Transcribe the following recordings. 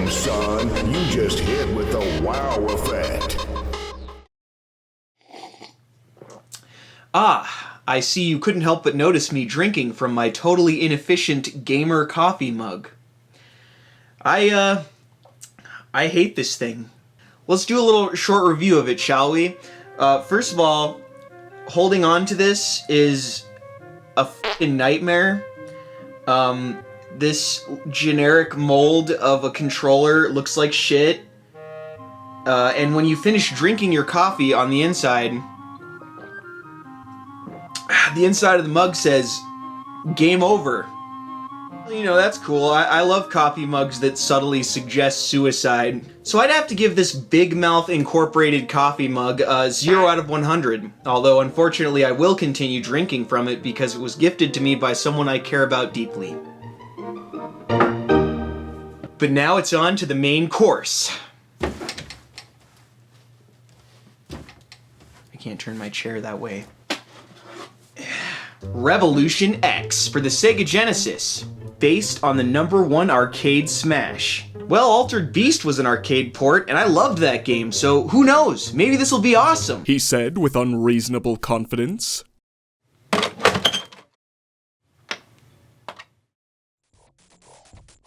Damn, son, you just hit with the wow effect. Ah, I see you couldn't help but notice me drinking from my totally inefficient gamer coffee mug. I hate this thing. Let's do a little short review of it, shall we? First of all, holding on to this is a f***ing nightmare. This generic mold of a controller looks like shit. And when you finish drinking your coffee on the inside of the mug says, "Game over." You know, that's cool. I love coffee mugs that subtly suggest suicide. So I'd have to give this Big Mouth Incorporated coffee mug a 0 out of 100. Although, unfortunately, I will continue drinking from it because it was gifted to me by someone I care about deeply. But now it's on to the main course. I can't turn my chair that way. Revolution X for the Sega Genesis, based on the #1 arcade smash. Well, Altered Beast was an arcade port, and I loved that game, so who knows? Maybe this will be awesome, he said with unreasonable confidence.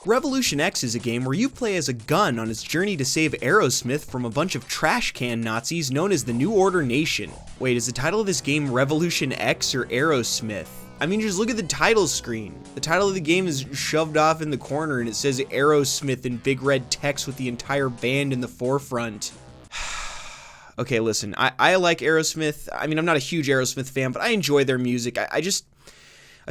Revolution X is a game where you play as a gun on its journey to save Aerosmith from a bunch of trash can Nazis known as the New Order Nation. Wait, is the title of this game Revolution X or Aerosmith? I mean, just look at the title screen. The title of the game is shoved off in the corner and it says Aerosmith in big red text with the entire band in the forefront. Okay, listen, I like Aerosmith. I mean, I'm not a huge Aerosmith fan, but I enjoy their music. I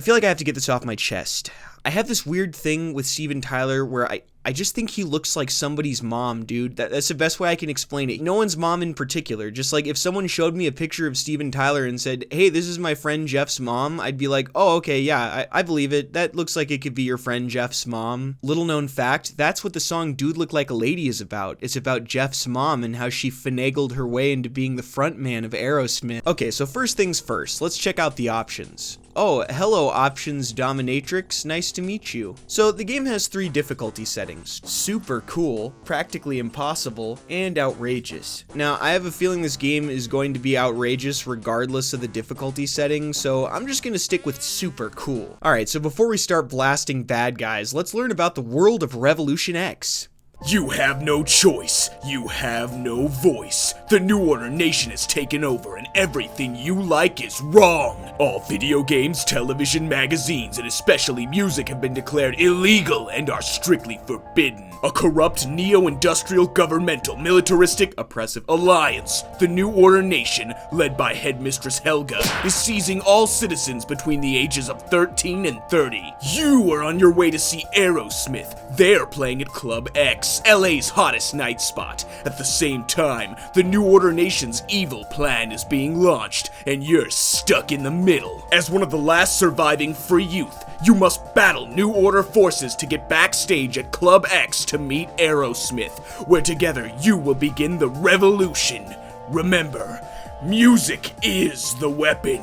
feel like I have to get this off my chest. I have this weird thing with Steven Tyler where I just think he looks like somebody's mom, dude. That's the best way I can explain it. No one's mom in particular. Just like if someone showed me a picture of Steven Tyler and said, "Hey, this is my friend Jeff's mom," I'd be like, "Oh, okay, yeah, I believe it. That looks like it could be your friend Jeff's mom." Little known fact, that's what the song Dude Look Like a Lady is about. It's about Jeff's mom and how she finagled her way into being the frontman of Aerosmith. Okay, so first things first, let's check out the options. Oh, hello Options Dominatrix, nice to meet you. So the game has 3 difficulty settings: super cool, practically impossible, and outrageous. Now, I have a feeling this game is going to be outrageous regardless of the difficulty setting, so I'm just gonna stick with super cool. Alright, so before we start blasting bad guys, let's learn about the world of Revolution X. You have no choice. You have no voice. The New Order Nation has taken over and everything you like is wrong. All video games, television, magazines, and especially music have been declared illegal and are strictly forbidden. A corrupt, neo-industrial, governmental, militaristic, oppressive alliance, the New Order Nation, led by Headmistress Helga, is seizing all citizens between the ages of 13 and 30. You are on your way to see Aerosmith. They're playing at Club X, LA's hottest night spot. At the same time, the New Order Nation's evil plan is being launched, and you're stuck in the middle. As one of the last surviving free youth, you must battle New Order forces to get backstage at Club X to meet Aerosmith, where together you will begin the revolution. Remember, music is the weapon.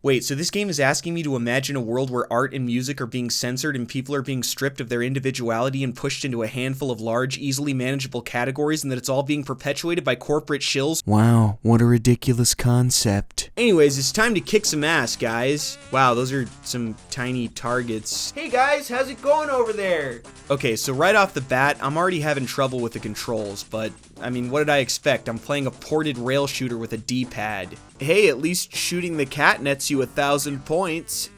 Wait, so this game is asking me to imagine a world where art and music are being censored and people are being stripped of their individuality and pushed into a handful of large, easily manageable categories, and that it's all being perpetuated by corporate shills? Wow, what a ridiculous concept. Anyways, it's time to kick some ass, guys. Wow, those are some tiny targets. Hey guys, how's it going over there? Okay, so right off the bat, I'm already having trouble with the controls, but I mean, what did I expect? I'm playing a ported rail shooter with a D-pad. Hey, at least shooting the cat nets you 1,000 points.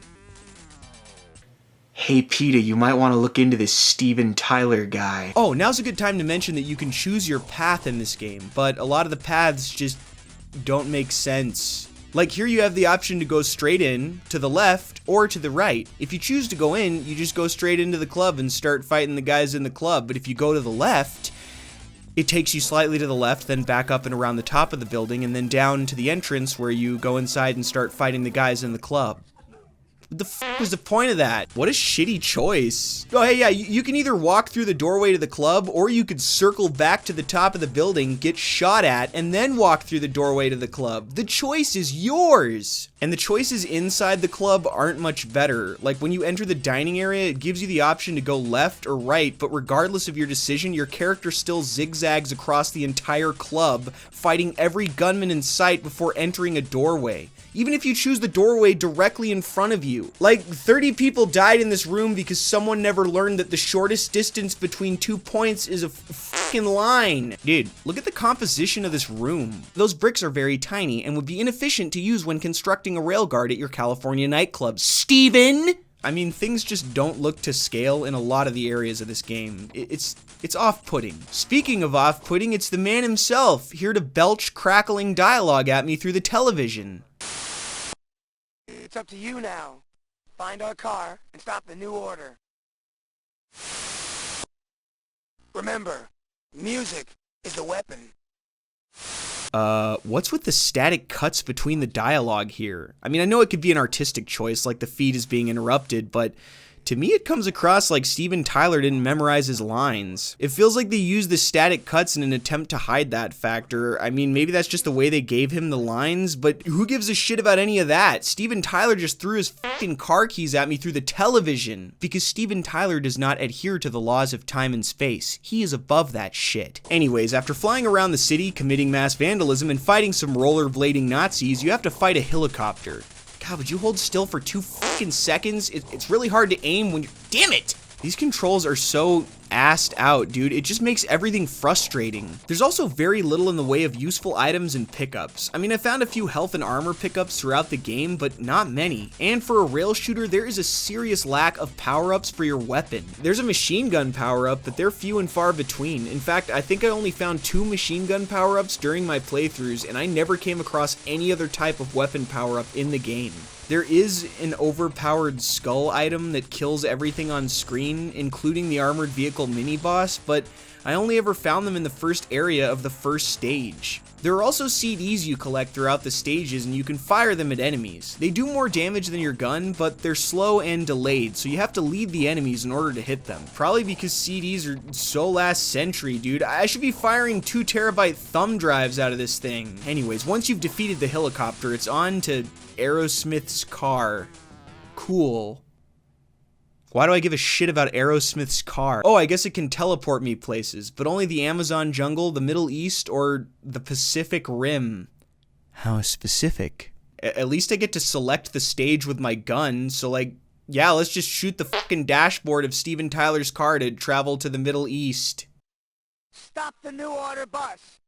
Hey PETA, you might want to look into this Steven Tyler guy. Oh, now's a good time to mention that you can choose your path in this game, but a lot of the paths just don't make sense. Like here you have the option to go straight in, to the left, or to the right. If you choose to go in, you just go straight into the club and start fighting the guys in the club, but if you go to the left, it takes you slightly to the left, then back up and around the top of the building, and then down to the entrance where you go inside and start fighting the guys in the club. What the f was the point of that? What a shitty choice. Oh, hey, yeah, you can either walk through the doorway to the club, or you could circle back to the top of the building, get shot at, and then walk through the doorway to the club. The choice is yours. And the choices inside the club aren't much better. Like when you enter the dining area, it gives you the option to go left or right, but regardless of your decision, your character still zigzags across the entire club, fighting every gunman in sight before entering a doorway. Even if you choose the doorway directly in front of you. Like 30 people died in this room because someone never learned that the shortest distance between 2 points is a fucking line. Dude, look at the composition of this room. Those bricks are very tiny and would be inefficient to use when constructing a railguard at your California nightclub. Steven! I mean, things just don't look to scale in a lot of the areas of this game. It's off-putting. Speaking of off-putting, it's the man himself, here to belch crackling dialogue at me through the television. It's up to you now. Find our car and stop the new order. Remember, music is the weapon. What's with the static cuts between the dialogue here? I mean, I know it could be an artistic choice, like the feed is being interrupted, but to me it comes across like Steven Tyler didn't memorize his lines. It feels like they used the static cuts in an attempt to hide that factor. I mean, maybe that's just the way they gave him the lines, but who gives a shit about any of that? Steven Tyler just threw his fucking car keys at me through the television because Steven Tyler does not adhere to the laws of time and space. He is above that shit. Anyways, after flying around the city, committing mass vandalism, and fighting some rollerblading Nazis, you have to fight a helicopter. God, would you hold still for 2 fucking seconds? It's really hard to aim when you're... Damn it! These controls are so assed out, dude. It just makes everything frustrating. There's also very little in the way of useful items and pickups. I mean, I found a few health and armor pickups throughout the game, but not many. And for a rail shooter, there is a serious lack of power-ups for your weapon. There's a machine gun power-up, but they're few and far between. In fact, I think I only found 2 machine gun power-ups during my playthroughs, and I never came across any other type of weapon power-up in the game. There is an overpowered skull item that kills everything on screen, including the armored vehicle mini-boss, but I only ever found them in the first area of the first stage. There are also CDs you collect throughout the stages, and you can fire them at enemies. They do more damage than your gun, but they're slow and delayed, so you have to lead the enemies in order to hit them. Probably because CDs are so last century, dude. I should be firing 2 terabyte thumb drives out of this thing. Anyways, once you've defeated the helicopter, it's on to Aerosmith's car. Cool. Why do I give a shit about Aerosmith's car? Oh, I guess it can teleport me places, but only the Amazon jungle, the Middle East, or the Pacific Rim. How specific. At least I get to select the stage with my gun, so like, yeah, let's just shoot the fucking dashboard of Steven Tyler's car to travel to the Middle East. Stop the new order bus.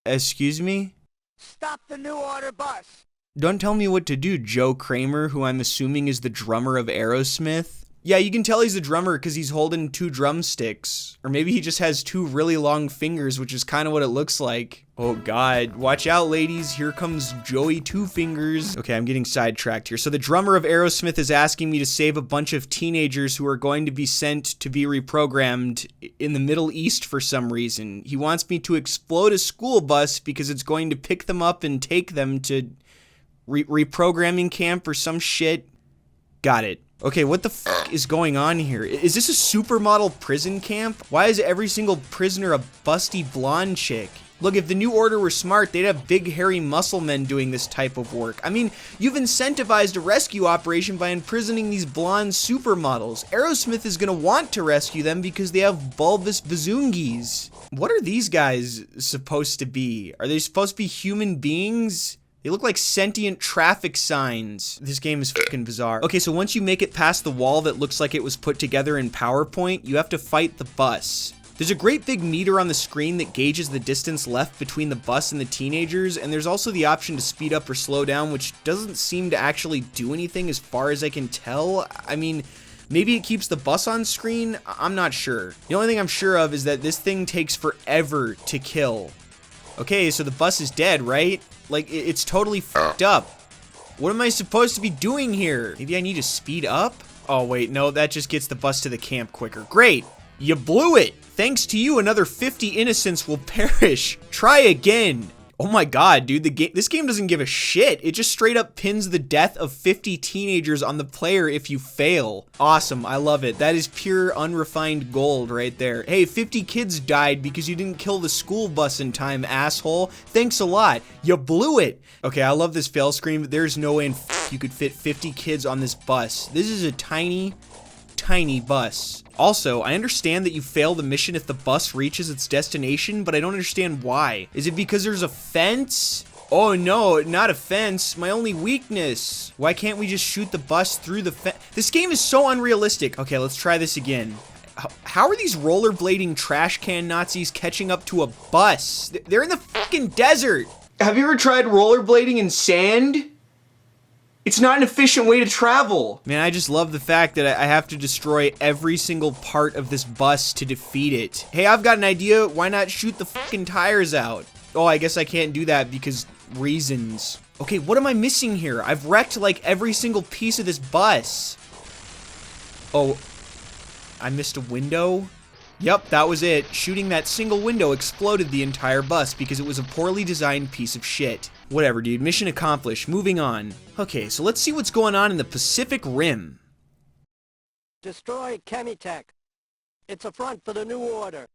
Excuse me? Stop the new order bus. Don't tell me what to do, Joe Kramer, who I'm assuming is the drummer of Aerosmith. Yeah, you can tell he's a drummer because he's holding 2 drumsticks. Or maybe he just has 2 really long fingers, which is kind of what it looks like. Oh god, watch out ladies, here comes Joey Two Fingers. Okay, I'm getting sidetracked here. So the drummer of Aerosmith is asking me to save a bunch of teenagers who are going to be sent to be reprogrammed in the Middle East for some reason. He wants me to explode a school bus because it's going to pick them up and take them to reprogramming camp or some shit. Got it. Okay, what the fuck is going on here? Is this a supermodel prison camp? Why is every single prisoner a busty blonde chick? Look, if the New Order were smart, they'd have big hairy muscle men doing this type of work. I mean, you've incentivized a rescue operation by imprisoning these blonde supermodels. Aerosmith is gonna want to rescue them because they have bulbous bazoongis. What are these guys supposed to be? Are they supposed to be human beings? They look like sentient traffic signs. This game is fucking bizarre. Okay, so once you make it past the wall that looks like it was put together in PowerPoint, you have to fight the bus. There's a great big meter on the screen that gauges the distance left between the bus and the teenagers, and there's also the option to speed up or slow down, which doesn't seem to actually do anything as far as I can tell. I mean, maybe it keeps the bus on screen? I'm not sure. The only thing I'm sure of is that this thing takes forever to kill. Okay, so the bus is dead, right? Like, it's totally fucked up. What am I supposed to be doing here? Maybe I need to speed up? Oh, wait, no, that just gets the bus to the camp quicker. Great, you blew it. Thanks to you, another 50 innocents will perish. Try again. Oh my god, dude, this game doesn't give a shit. It just straight up pins the death of 50 teenagers on the player if you fail. Awesome, I love it. That is pure unrefined gold right there. Hey, 50 kids died because you didn't kill the school bus in time, asshole. Thanks a lot. You blew it. Okay, I love this fail screen, but there's no way in you could fit 50 kids on this bus. This is a tiny bus. Also, I understand that you fail the mission if the bus reaches its destination, but I don't understand why. Is it because there's a fence? Oh no, not a fence. My only weakness. Why can't we just shoot the bus through the fence? This game is so unrealistic. Okay, let's try this again. How are these rollerblading trash can Nazis catching up to a bus? They're in the fucking desert. Have you ever tried rollerblading in sand? It's not an efficient way to travel. Man, I just love the fact that I have to destroy every single part of this bus to defeat it. Hey, I've got an idea. Why not shoot the fucking tires out? Oh, I guess I can't do that because reasons. Okay, what am I missing here? I've wrecked like every single piece of this bus. Oh, I missed a window? Yep, that was it. Shooting that single window exploded the entire bus because it was a poorly designed piece of shit. Whatever, dude. Mission accomplished. Moving on. Okay, so let's see what's going on in the Pacific Rim. Destroy Chemitech. It's a front for the New Order.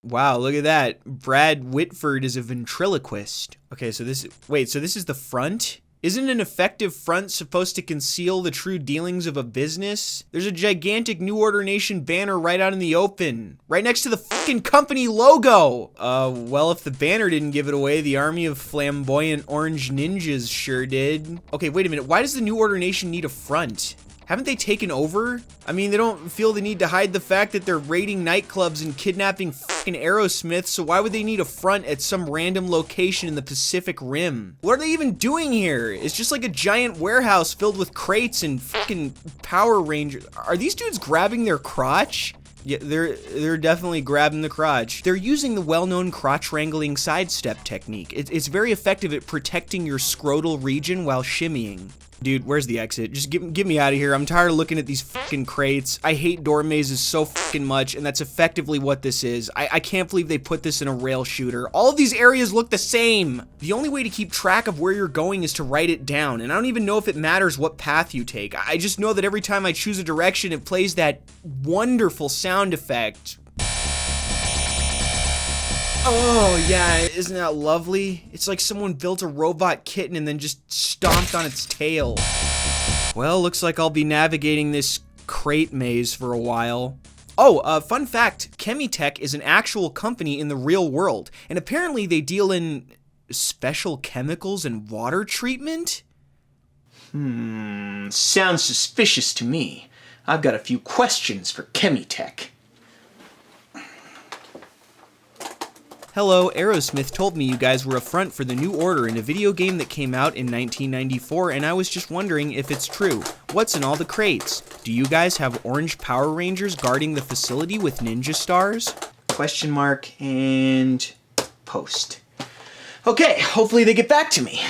Wow, look at that. Brad Whitford is a ventriloquist. Okay, so this is the front? Isn't an effective front supposed to conceal the true dealings of a business? There's a gigantic New Order Nation banner right out in the open, right next to the fucking company logo. Well, if the banner didn't give it away, the army of flamboyant orange ninjas sure did. Okay, wait a minute. Why does the New Order Nation need a front? Haven't they taken over? I mean, they don't feel the need to hide the fact that they're raiding nightclubs and kidnapping fucking Aerosmith, so why would they need a front at some random location in the Pacific Rim? What are they even doing here? It's just like a giant warehouse filled with crates and fucking Power Rangers. Are these dudes grabbing their crotch? Yeah, they're definitely grabbing the crotch. They're using the well-known crotch wrangling sidestep technique. It's very effective at protecting your scrotal region while shimmying. Dude, where's the exit? Just get me out of here. I'm tired of looking at these fucking crates. I hate door mazes so fucking much, and that's effectively what this is. I can't believe they put this in a rail shooter. All of these areas look the same. The only way to keep track of where you're going is to write it down, and I don't even know if it matters what path you take. I just know that every time I choose a direction, it plays that wonderful sound effect. Oh, yeah, isn't that lovely? It's like someone built a robot kitten and then just stomped on its tail. Well, looks like I'll be navigating this crate maze for a while. Oh, fun fact, Chemitech is an actual company in the real world, and apparently they deal in special chemicals and water treatment? Sounds suspicious to me. I've got a few questions for Chemitech. Hello, Aerosmith told me you guys were a front for the New Order in a video game that came out in 1994, and I was just wondering if it's true. What's in all the crates? Do you guys have orange Power Rangers guarding the facility with ninja stars? Question mark and post. Okay, hopefully they get back to me.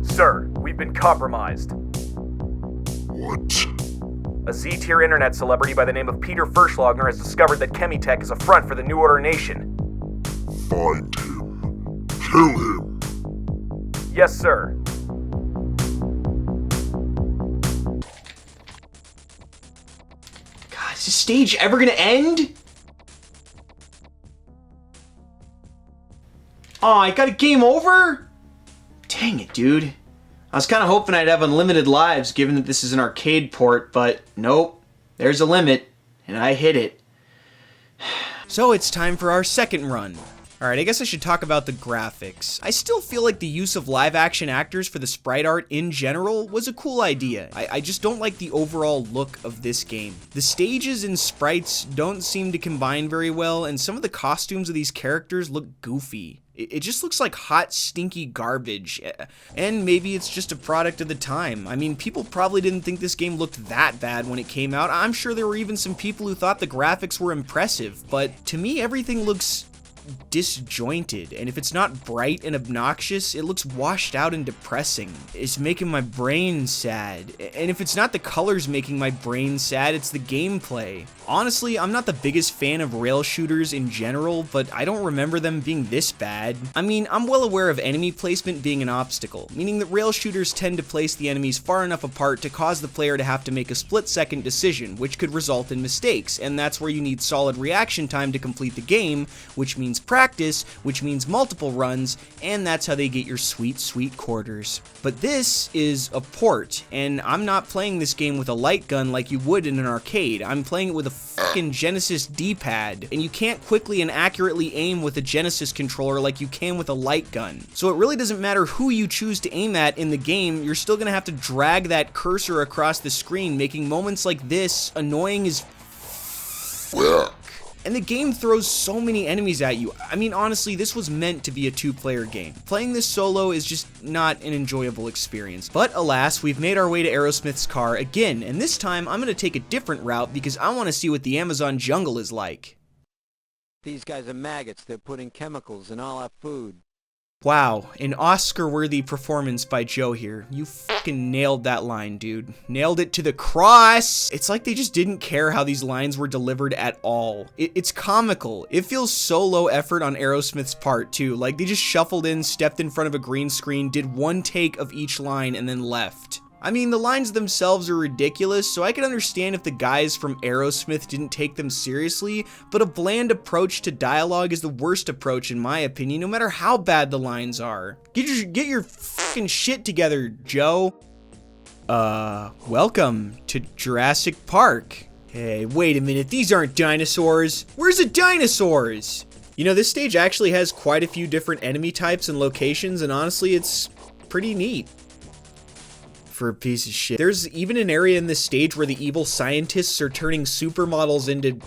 Sir, we've been compromised. What? A Z-tier internet celebrity by the name of Peter Fershlogner has discovered that Chemitech is a front for the New Order Nation. Find him. Kill him. Yes, sir. God, is this stage ever gonna end? Oh, I got a game over? Dang it, dude. I was kind of hoping I'd have unlimited lives given that this is an arcade port, but nope. There's a limit, and I hit it. So it's time for our second run. Alright, I guess I should talk about the graphics. I still feel like the use of live action actors for the sprite art in general was a cool idea. I just don't like the overall look of this game. The stages and sprites don't seem to combine very well, and some of the costumes of these characters look goofy. It just looks like hot, stinky garbage. And maybe it's just a product of the time. I mean, people probably didn't think this game looked that bad when it came out. I'm sure there were even some people who thought the graphics were impressive, but to me, everything looks disjointed, and if it's not bright and obnoxious, it looks washed out and depressing. It's making my brain sad, and if it's not the colors making my brain sad, it's the gameplay. Honestly, I'm not the biggest fan of rail shooters in general, but I don't remember them being this bad. I mean, I'm well aware of enemy placement being an obstacle, meaning that rail shooters tend to place the enemies far enough apart to cause the player to have to make a split-second decision, which could result in mistakes, and that's where you need solid reaction time to complete the game, which means practice, which means multiple runs, and that's how they get your sweet, sweet quarters. But this is a port, and I'm not playing this game with a light gun like you would in an arcade. I'm playing it with a fucking Genesis D-pad, and you can't quickly and accurately aim with a Genesis controller like you can with a light gun. So it really doesn't matter who you choose to aim at in the game, you're still gonna have to drag that cursor across the screen, making moments like this annoying as fuck. And the game throws so many enemies at you. I mean, honestly, this was meant to be a two-player game. Playing this solo is just not an enjoyable experience. But alas, we've made our way to Aerosmith's car again, and this time I'm gonna take a different route because I wanna see what the Amazon jungle is like. These guys are maggots. They're putting chemicals in all our food. Wow, an Oscar-worthy performance by Joe here. You fucking nailed that line, dude. Nailed it to the cross! It's like they just didn't care how these lines were delivered at all. It's comical. It feels so low effort on Aerosmith's part, too. Like, they just shuffled in, stepped in front of a green screen, did one take of each line, and then left. I mean, the lines themselves are ridiculous, so I can understand if the guys from Aerosmith didn't take them seriously, but a bland approach to dialogue is the worst approach in my opinion, no matter how bad the lines are. Get your fucking shit together, Joe. Welcome to Jurassic Park. Hey, wait a minute, these aren't dinosaurs. Where's the dinosaurs? You know, this stage actually has quite a few different enemy types and locations, and honestly, it's pretty neat. For a piece of shit. There's even an area in this stage where the evil scientists are turning supermodels into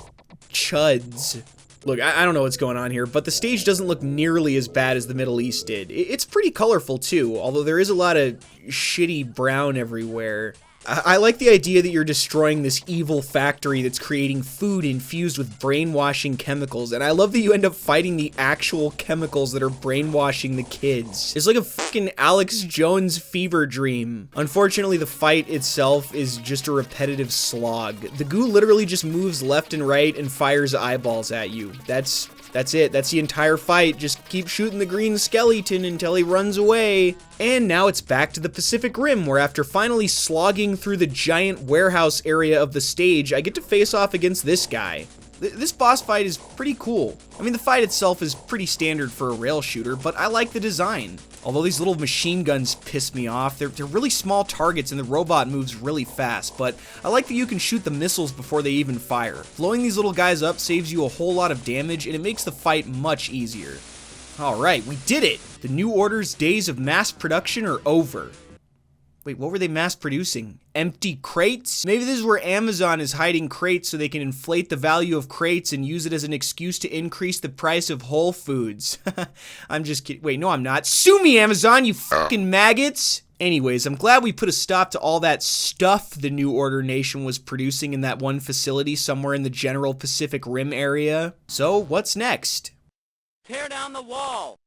chuds. Look, I don't know what's going on here, but the stage doesn't look nearly as bad as the Middle East did. It's pretty colorful too, although there is a lot of shitty brown everywhere. I like the idea that you're destroying this evil factory that's creating food infused with brainwashing chemicals, and I love that you end up fighting the actual chemicals that are brainwashing the kids. It's like a fucking Alex Jones fever dream. Unfortunately, the fight itself is just a repetitive slog. The goo literally just moves left and right and fires eyeballs at you. That's it. That's the entire fight. Just keep shooting the green skeleton until he runs away. And now it's back to the Pacific Rim, where after finally slogging through the giant warehouse area of the stage, I get to face off against this guy. This boss fight is pretty cool. I mean, the fight itself is pretty standard for a rail shooter, but I like the design. Although these little machine guns piss me off, they're really small targets and the robot moves really fast, but I like that you can shoot the missiles before they even fire. Blowing these little guys up saves you a whole lot of damage and it makes the fight much easier. Alright, we did it! The New Order's days of mass production are over. Wait, what were they mass producing? Empty crates? Maybe this is where Amazon is hiding crates so they can inflate the value of crates and use it as an excuse to increase the price of Whole Foods. I'm just kidding. Wait, no I'm not. Sue me, Amazon, you fucking maggots! Anyways, I'm glad we put a stop to all that stuff the New Order Nation was producing in that one facility somewhere in the general Pacific Rim area. So, what's next? Tear down the wall!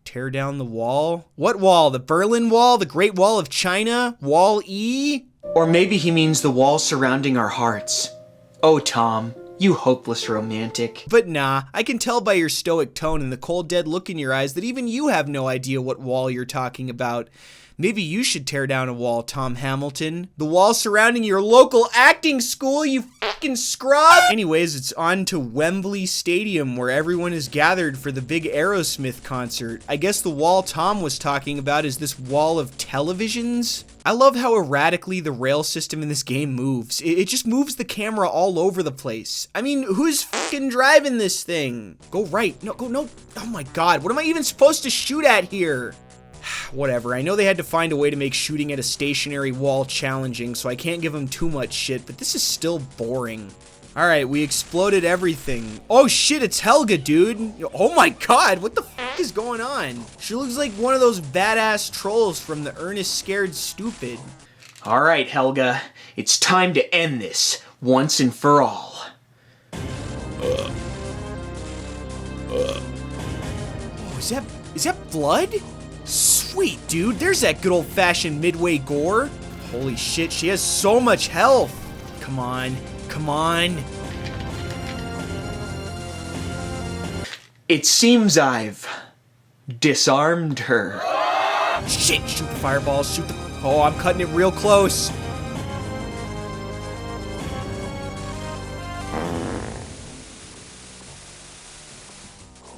Tear down the wall? What wall? The Berlin Wall? The Great Wall of China? Wall E? Or maybe he means the wall surrounding our hearts. Oh, Tom, you hopeless romantic. But nah, I can tell by your stoic tone and the cold dead look in your eyes that even you have no idea what wall you're talking about. Maybe you should tear down a wall, Tom Hamilton. The wall surrounding your local acting school, you fucking scrub! Anyways, it's on to Wembley Stadium, where everyone is gathered for the big Aerosmith concert. I guess the wall Tom was talking about is this wall of televisions. I love how erratically the rail system in this game moves. It just moves the camera all over the place. I mean, who's fucking driving this thing? Go right. No, go no. Oh my god, what am I even supposed to shoot at here? Whatever, I know they had to find a way to make shooting at a stationary wall challenging, so I can't give them too much shit, but this is still boring. Alright, we exploded everything. Oh shit, it's Helga, dude. Oh my god, what the fuck is going on? She looks like one of those badass trolls from the Ernest Scared Stupid. Alright, Helga, it's time to end this, once and for all. Oh, is that blood? Sweet, dude, there's that good old-fashioned Midway gore. Holy shit, she has so much health. Come on. Come on. It seems I've disarmed her. Shit, shoot the fireballs, shoot the... Oh, I'm cutting it real close.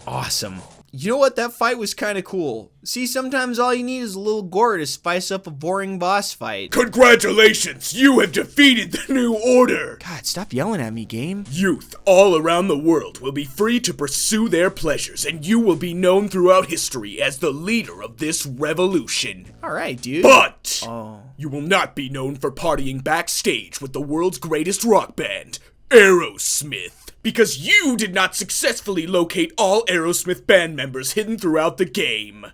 Awesome. You know what? That fight was kind of cool. See, sometimes all you need is a little gore to spice up a boring boss fight. Congratulations! You have defeated the New Order! God, stop yelling at me, game. Youth all around the world will be free to pursue their pleasures, and you will be known throughout history as the leader of this revolution. Alright, dude. But Oh. you will not be known for partying backstage with the world's greatest rock band, Aerosmith. Because you did not successfully locate all Aerosmith band members hidden throughout the game.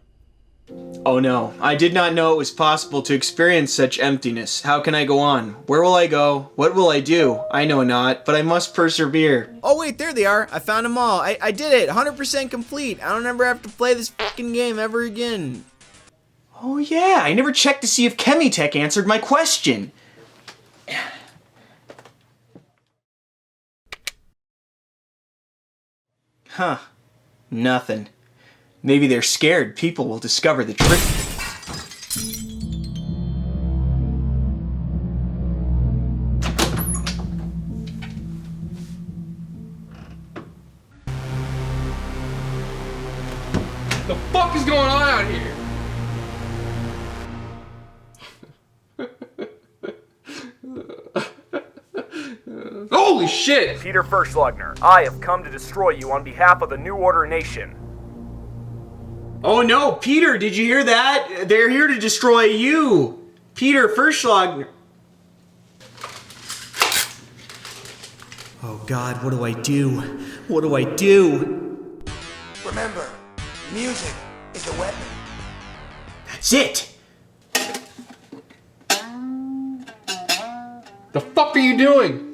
Oh no, I did not know it was possible to experience such emptiness. How can I go on? Where will I go? What will I do? I know not, but I must persevere. Oh wait, there they are. I found them all. I did it. 100% complete. I don't ever have to play this fucking game ever again. Oh yeah, I never checked to see if Chemitech answered my question. Huh. Nothing. Maybe they're scared people will discover the trick. The fuck is going on out here? Holy shit! Peter Fershlogner, I have come to destroy you on behalf of the New Order Nation. Oh no, Peter, did you hear that? They're here to destroy you. Peter Fershlogner. Oh god, what do I do? What do I do? Remember, music is a weapon. That's it. The fuck are you doing?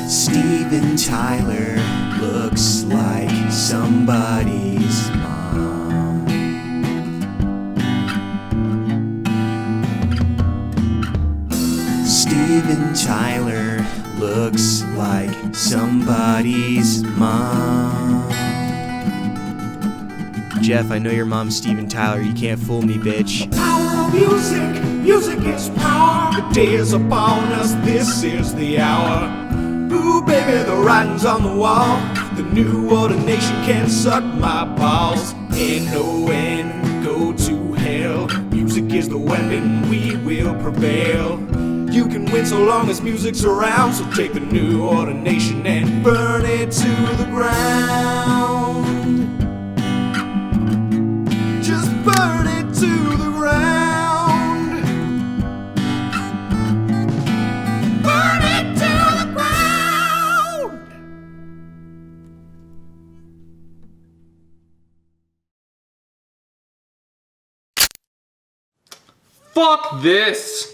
Steven Tyler looks like somebody's mom. Steven Tyler looks like somebody's mom. Jeff, I know your mom's Steven Tyler. You can't fool me, bitch. Power of music, music is power. The day is upon us, this is the hour. Ooh, baby, the writing's on the wall. The New Order Nation can suck my balls. N-O-N, go to hell. Music is the weapon, we will prevail. You can win so long as music's around. So take the New Order Nation and burn it to the ground. Just burn it to the ground. Burn it to the ground. Fuck this!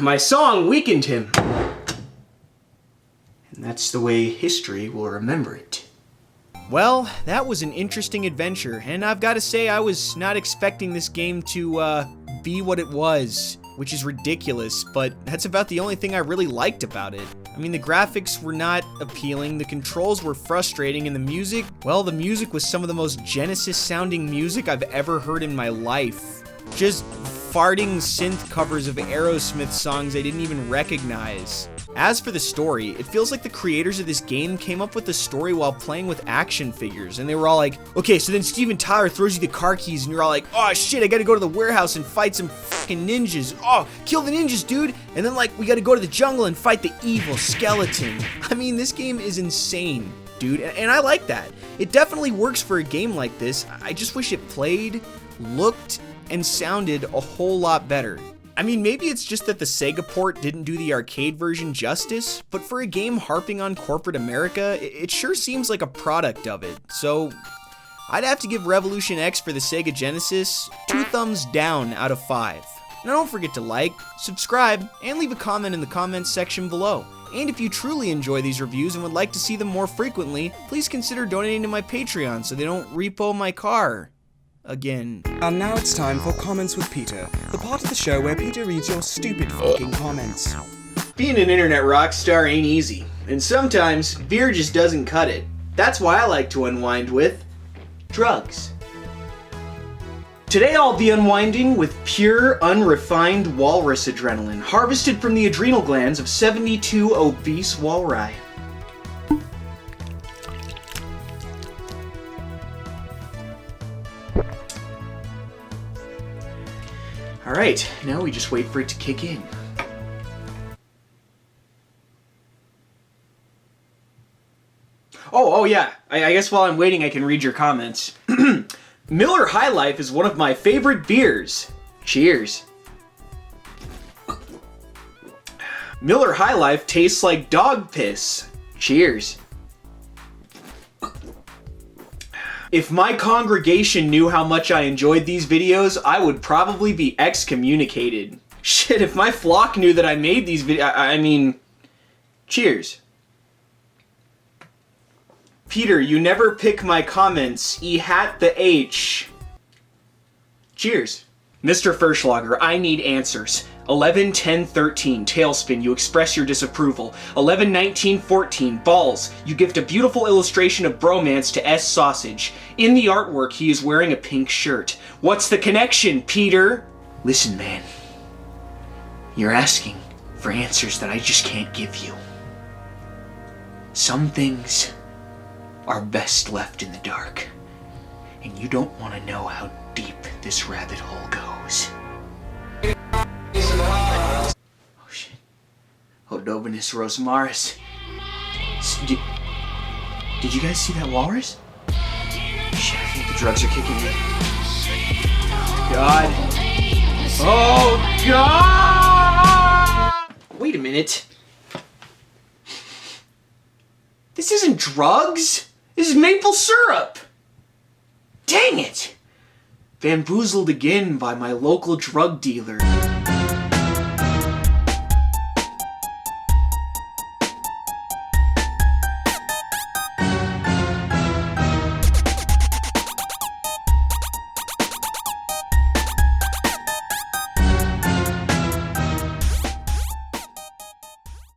My song weakened him. And that's the way history will remember it. Well, that was an interesting adventure, and I've got to say I was not expecting this game to be what it was, which is ridiculous, but that's about the only thing I really liked about it. I mean, the graphics were not appealing, the controls were frustrating, and the music, well, the music was some of the most Genesis-sounding music I've ever heard in my life. Just farting synth covers of Aerosmith songs I didn't even recognize. As for the story, it feels like the creators of this game came up with the story while playing with action figures, and they were all like, okay, so then Steven Tyler throws you the car keys, and you're all like, oh shit, I gotta go to the warehouse and fight some fucking ninjas. Oh, kill the ninjas, dude! And then like, we gotta go to the jungle and fight the evil skeleton. I mean, this game is insane, dude, and I like that. It definitely works for a game like this. I just wish it played, looked, and sounded a whole lot better. I mean, maybe it's just that the Sega port didn't do the arcade version justice, but for a game harping on corporate America, it sure seems like a product of it. So, I'd have to give Revolution X for the Sega Genesis 2 thumbs down out of 5. Now don't forget to like, subscribe, and leave a comment in the comments section below. And if you truly enjoy these reviews and would like to see them more frequently, please consider donating to my Patreon so they don't repo my car. Again. And now it's time for Comments with Peter, the part of the show where Peter reads your stupid fucking comments. Being an internet rock star ain't easy, and sometimes beer just doesn't cut it. That's why I like to unwind with drugs. Today I'll be unwinding with pure, unrefined walrus adrenaline, harvested from the adrenal glands of 72 obese walrus. Alright, now we just wait for it to kick in. Oh yeah, I guess while I'm waiting I can read your comments. Miller High Life is one of my favorite beers. Cheers. Miller High Life tastes like dog piss. Cheers. If my congregation knew how much I enjoyed these videos, I would probably be excommunicated. Shit, if my flock knew that I made these videos, I mean, cheers. Peter, you never pick my comments. E-hat the H. Cheers. Mr. Fershlogner, I need answers. 11, 10, 13, Tailspin, you express your disapproval. 11, 19, 14, Balls, you gift a beautiful illustration of bromance to S. Sausage. In the artwork, he is wearing a pink shirt. What's the connection, Peter? Listen, man. You're asking for answers that I just can't give you. Some things are best left in the dark. And you don't want to know how deep this rabbit hole goes. Oh shit. Odobenus Rosmaris. Did you guys see that walrus? Shit, I think the drugs are kicking in. God. Oh God! Wait a minute. This isn't drugs. This is maple syrup. Dang it! Bamboozled again by my local drug dealer.